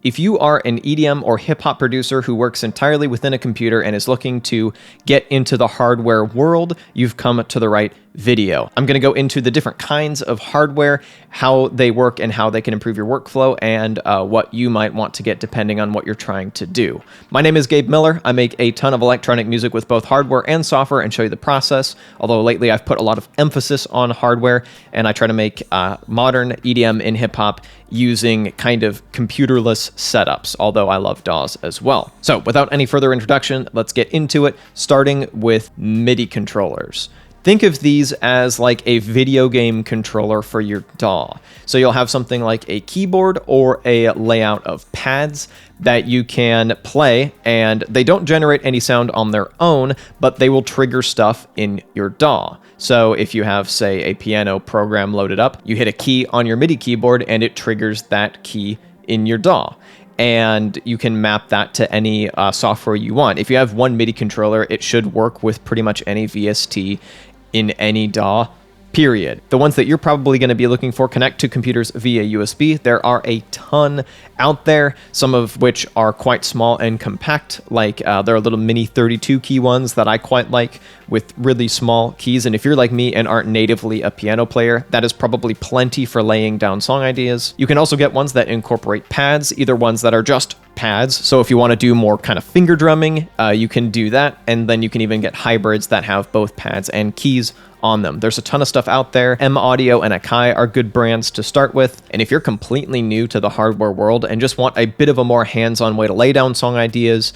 If you are an EDM or hip-hop producer who works entirely within a computer and is looking to get into the hardware world, you've come to the right video. I'm going to go into the different kinds of hardware, how they work and how they can improve your workflow, and what you might want to get depending on what you're trying to do. My name is Gabe Miller. I make a ton of electronic music with both hardware and software and show you the process, although lately I've put a lot of emphasis on hardware, and I try to make modern EDM in hip-hop using kind of computerless setups, although I love DAWs as well. So without any further introduction, let's get into it, starting with MIDI controllers. Think of these as like a video game controller for your DAW. So you'll have something like a keyboard or a layout of pads that you can play, and they don't generate any sound on their own, but they will trigger stuff in your DAW. So if you have, say, a piano program loaded up, you hit a key on your MIDI keyboard and it triggers that key in your DAW. And you can map that to any software you want. If you have one MIDI controller, it should work with pretty much any VST in any DAW, period. The ones that you're probably going to be looking for connect to computers via USB. There are a ton out there, some of which are quite small and compact, like there are little mini 32 key ones that I quite like with really small keys. And if you're like me and aren't natively a piano player, that is probably plenty for laying down song ideas. You can also get ones that incorporate pads, either ones that are just pads. So if you want to do more kind of finger drumming, you can do that. And then you can even get hybrids that have both pads and keys on them. There's a ton of stuff out there. M Audio and Akai are good brands to start with. And if you're completely new to the hardware world and just want a bit of a more hands-on way to lay down song ideas,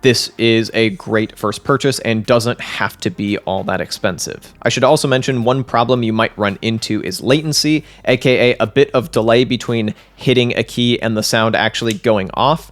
this is a great first purchase and doesn't have to be all that expensive. I should also mention one problem you might run into is latency, aka a bit of delay between hitting a key and the sound actually going off.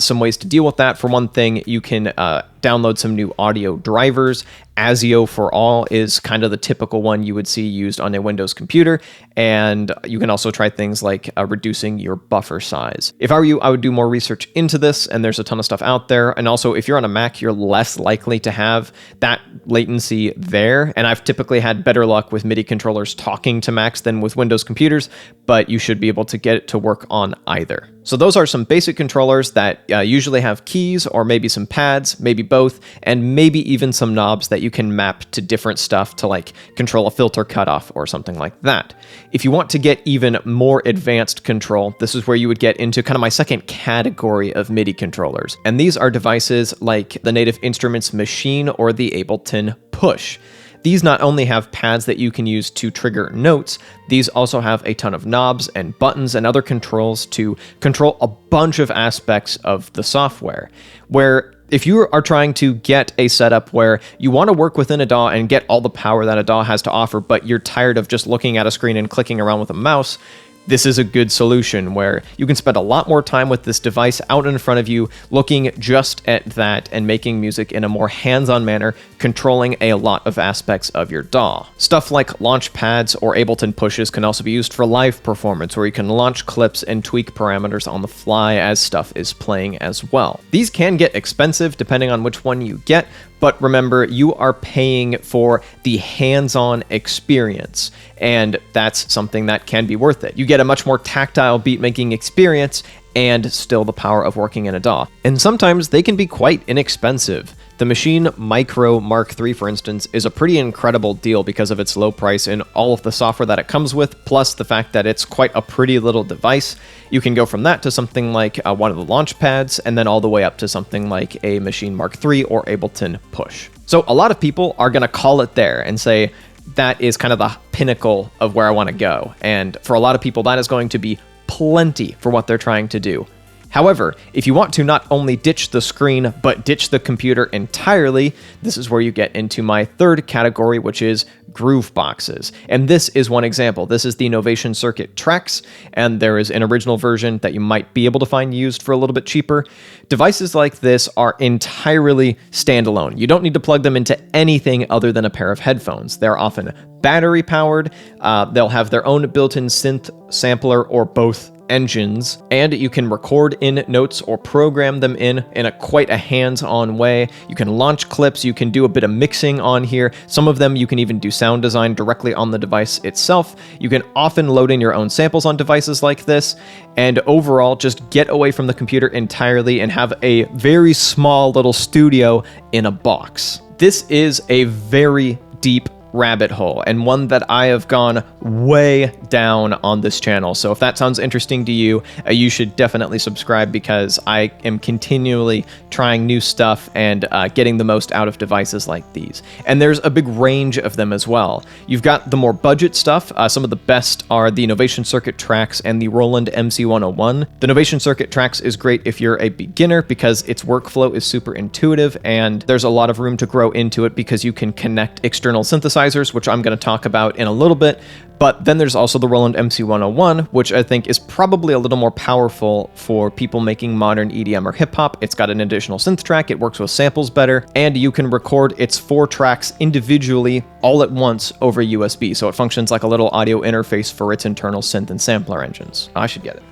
Some ways to deal with that. For one thing, you can download some new audio drivers. ASIO for All is kind of the typical one you would see used on a Windows computer, and you can also try things like reducing your buffer size. If I were you, I would do more research into this, and there's a ton of stuff out there. And also, if you're on a Mac, you're less likely to have that latency there, and I've typically had better luck with MIDI controllers talking to Macs than with Windows computers, but you should be able to get it to work on either. So those are some basic controllers that usually have keys or maybe some pads, maybe both, and maybe even some knobs that you can map to different stuff to like control a filter cutoff or something like that. If you want to get even more advanced control, this is where you would get into kind of my second category of MIDI controllers. And these are devices like the Native Instruments Machine or the Ableton Push. These not only have pads that you can use to trigger notes, these also have a ton of knobs and buttons and other controls to control a bunch of aspects of the software. Where if you are trying to get a setup where you want to work within a DAW and get all the power that a DAW has to offer, but you're tired of just looking at a screen and clicking around with a mouse, this is a good solution where you can spend a lot more time with this device out in front of you, looking just at that and making music in a more hands-on manner, controlling a lot of aspects of your DAW. Stuff like launch pads or Ableton pushes can also be used for live performance, where you can launch clips and tweak parameters on the fly as stuff is playing as well. These can get expensive depending on which one you get, but remember, you are paying for the hands-on experience, and that's something that can be worth it. You get a much more tactile beat-making experience and still the power of working in a DAW. And sometimes they can be quite inexpensive. The Machine Micro Mark III, for instance, is a pretty incredible deal because of its low price and all of the software that it comes with, plus the fact that it's quite a pretty little device. You can go from that to something like one of the launch pads, and then all the way up to something like a Machine Mark III or Ableton Push. So a lot of people are going to call it there and say, that is kind of the pinnacle of where I want to go. And for a lot of people, that is going to be plenty for what they're trying to do. However, if you want to not only ditch the screen, but ditch the computer entirely, this is where you get into my third category, which is Grooveboxes. And this is one example. This is the Novation Circuit Trax, and there is an original version that you might be able to find used for a little bit cheaper. Devices like this are entirely standalone. You don't need to plug them into anything other than a pair of headphones. They're often battery powered. They'll have their own built-in synth sampler or both engines, and you can record in notes or program them in quite a hands-on way. You can launch clips, you can do a bit of mixing on here. Some of them you can even do sound design directly on the device itself. You can often load in your own samples on devices like this, and overall just get away from the computer entirely and have a very small little studio in a box. This is a very deep rabbit hole, and one that I have gone way down on this channel. So if that sounds interesting to you, you should definitely subscribe, because I am continually trying new stuff and getting the most out of devices like these. And there's a big range of them as well. You've got the more budget stuff. Some of the best are the Novation Circuit Trax and the Roland MC101. The Novation Circuit Trax is great if you're a beginner, because its workflow is super intuitive, and there's a lot of room to grow into it because you can connect external synthesizers, which I'm going to talk about in a little bit. But then there's also the Roland MC101, which I think is probably a little more powerful for people making modern EDM or hip hop. It's got an additional synth track, it works with samples better, and you can record its 4 tracks individually all at once over USB. So it functions like a little audio interface for its internal synth and sampler engines. I should get it.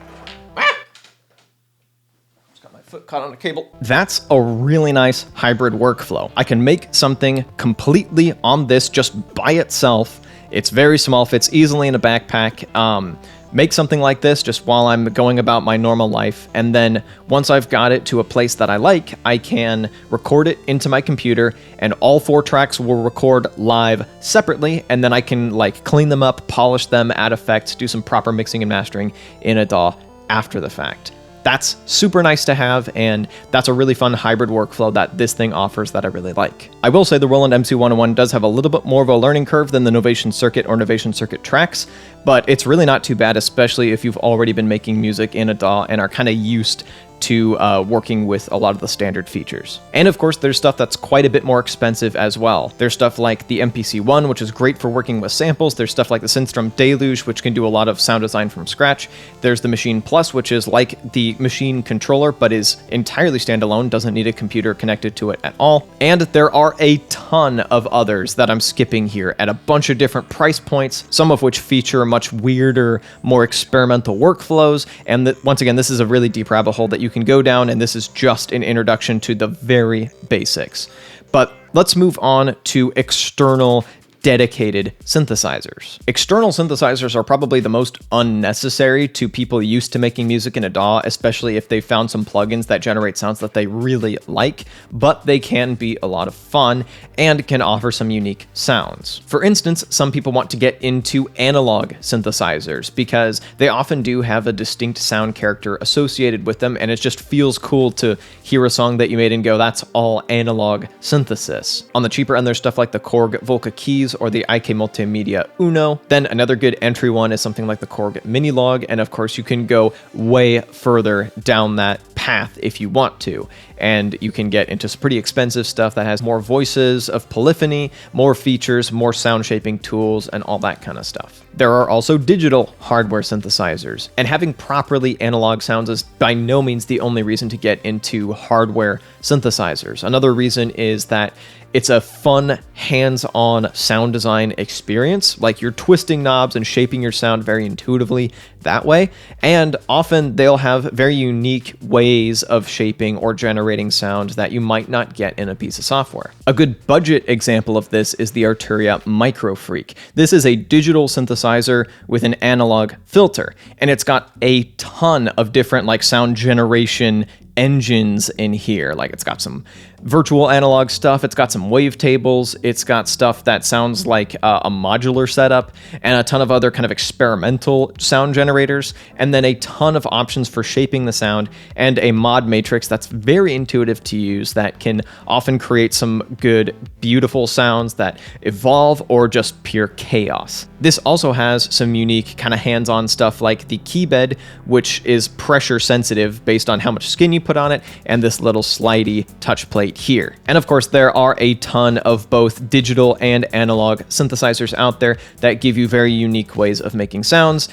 Foot caught on a cable. That's a really nice hybrid workflow. I can make something completely on this just by itself. It's very small, fits easily in a backpack. Make something like this just while I'm going about my normal life, and then once I've got it to a place that I like, I can record it into my computer, and all 4 tracks will record live separately, and then I can like clean them up, polish them, add effects, do some proper mixing and mastering in a DAW after the fact. That's super nice to have, and that's a really fun hybrid workflow that this thing offers that I really like. I will say the Roland MC101 does have a little bit more of a learning curve than the Novation Circuit or Novation Circuit Trax, but it's really not too bad, especially if you've already been making music in a DAW and are kind of used to working with a lot of the standard features. And of course, there's stuff that's quite a bit more expensive as well. There's stuff like the MPC-1, which is great for working with samples. There's stuff like the Synthstrom Deluge, which can do a lot of sound design from scratch. There's the Machine Plus, which is like the Machine Controller, but is entirely standalone, doesn't need a computer connected to it at all. And there are a ton of others that I'm skipping here at a bunch of different price points, some of which feature much weirder, more experimental workflows. And once again, this is a really deep rabbit hole that you can go down, and this is just an introduction to the very basics. But let's move on to external dedicated synthesizers. External synthesizers are probably the most unnecessary to people used to making music in a DAW, especially if they found some plugins that generate sounds that they really like, but they can be a lot of fun and can offer some unique sounds. For instance, some people want to get into analog synthesizers because they often do have a distinct sound character associated with them, and it just feels cool to hear a song that you made and go, that's all analog synthesis. On the cheaper end, there's stuff like the Korg Volca Keys or the IK Multimedia Uno. Then another good entry one is something like the Korg Minilog, and of course you can go way further down that path if you want to, and you can get into some pretty expensive stuff that has more voices of polyphony, more features, more sound shaping tools, and all that kind of stuff. There are also digital hardware synthesizers, and having properly analog sounds is by no means the only reason to get into hardware synthesizers. Another reason is that it's a fun, hands-on sound design experience. Like, you're twisting knobs and shaping your sound very intuitively that way. And often they'll have very unique ways of shaping or generating sound that you might not get in a piece of software. A good budget example of this is the Arturia Micro Freak. This is a digital synthesizer with an analog filter, and it's got a ton of different like sound generation engines in here. Like, it's got some virtual analog stuff, it's got some wavetables, it's got stuff that sounds like a modular setup, and a ton of other kind of experimental sound generators, and then a ton of options for shaping the sound, and a mod matrix that's very intuitive to use that can often create some good, beautiful sounds that evolve or just pure chaos. This also has some unique kind of hands-on stuff like the key bed, which is pressure sensitive based on how much skin you put on it, and this little slidey touch plate here. And of course, there are a ton of both digital and analog synthesizers out there that give you very unique ways of making sounds.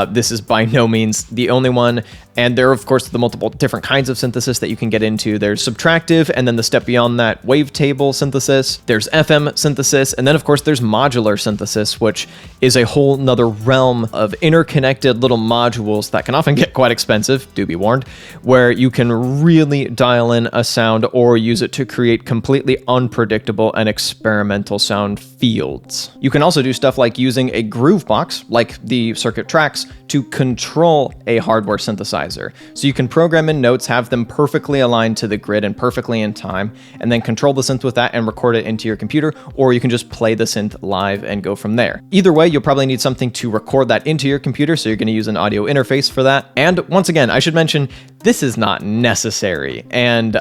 This is by no means the only one. And there are, of course, the multiple different kinds of synthesis that you can get into. There's subtractive, and then the step beyond that, wavetable synthesis. There's FM synthesis, and then, of course, there's modular synthesis, which is a whole nother realm of interconnected little modules that can often get quite expensive, do be warned, where you can really dial in a sound or use it to create completely unpredictable and experimental sound fields. You can also do stuff like using a Groovebox, like the circuit tracks, to control a hardware synthesizer. So you can program in notes, have them perfectly aligned to the grid and perfectly in time, and then control the synth with that and record it into your computer, or you can just play the synth live and go from there. Either way, you'll probably need something to record that into your computer, so you're going to use an audio interface for that. And once again, I should mention, this is not necessary, and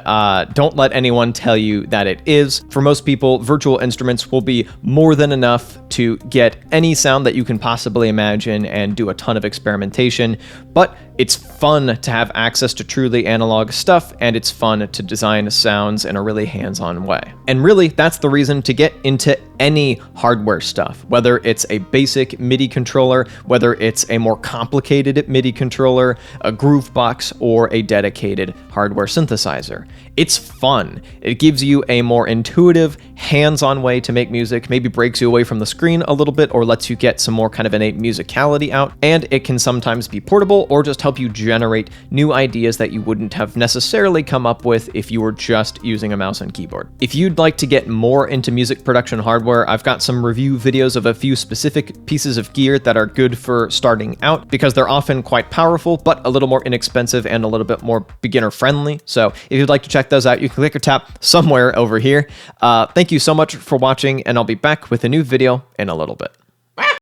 don't let anyone tell you that it is. For most people, virtual instruments will be more than enough to get any sound that you can possibly imagine and do a ton of experimentation, but it's fun to have access to truly analog stuff, and it's fun to design sounds in a really hands-on way. And really, that's the reason to get into any hardware stuff, whether it's a basic MIDI controller, whether it's a more complicated MIDI controller, a Groovebox, or a dedicated hardware synthesizer. It's fun. It gives you a more intuitive, hands-on way to make music, maybe breaks you away from the screen a little bit or lets you get some more kind of innate musicality out, and it can sometimes be portable or just help you generate new ideas that you wouldn't have necessarily come up with if you were just using a mouse and keyboard. If you'd like to get more into music production hardware, I've got some review videos of a few specific pieces of gear that are good for starting out because they're often quite powerful, but a little more inexpensive and a little bit more beginner friendly. So if you'd like to check those out, you can click or tap somewhere over here. Thank you so much for watching, and I'll be back with a new video in a little bit.